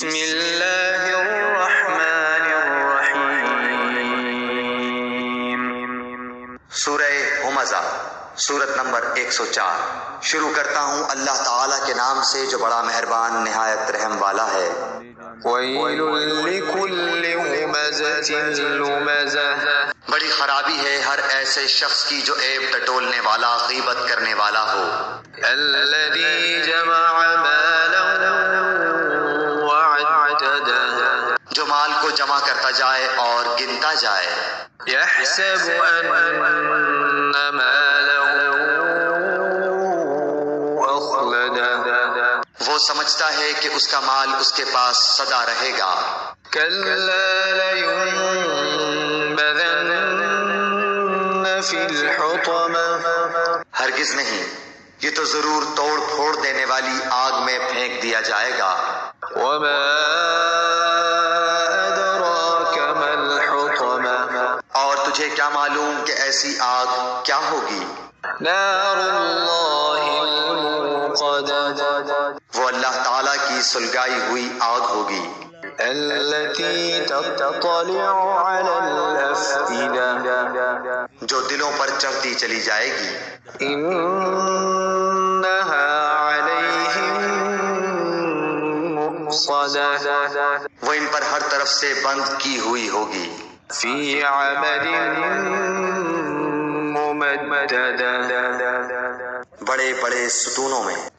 بسم اللہ الرحمن الرحیم۔ سورہ ہمزہ، سورت نمبر 104۔ شروع کرتا ہوں اللہ تعالیٰ کے نام سے جو بڑا مہربان نہایت رحم والا ہے۔ ویل لکل ہمزۃ لمزہ، بڑی خرابی ہے ہر ایسے شخص کی جو عیب ٹٹولنے والا، غیبت کرنے والا ہو۔ الذی جمع مالا وعددہ، جو مال کو جمع کرتا جائے اور گنتا جائے۔ یحسب ان مالہ اخلدہ، وہ سمجھتا ہے کہ اس کا مال اس کے پاس سدا رہے گا۔ کلا لینبذن فی الحطمہ، ہرگز نہیں، یہ تو ضرور توڑ پھوڑ دینے والی آگ میں پھینک دیا جائے گا۔ وما ادراک ما الحطمہ، اور تجھے کیا معلوم کہ ایسی آگ کیا ہوگی؟ نار اللہ الموقدہ، وہ اللہ تعالیٰ کی سلگائی ہوئی آگ ہوگی۔ التي تطلع على الأفئدة، جو دلوں پر چڑھتی چلی جائے گی۔ إنها عليهم مؤصدة، وہ ان پر ہر طرف سے بند کی ہوئی ہوگی۔ في عمد ممددة، بڑے بڑے ستونوں میں۔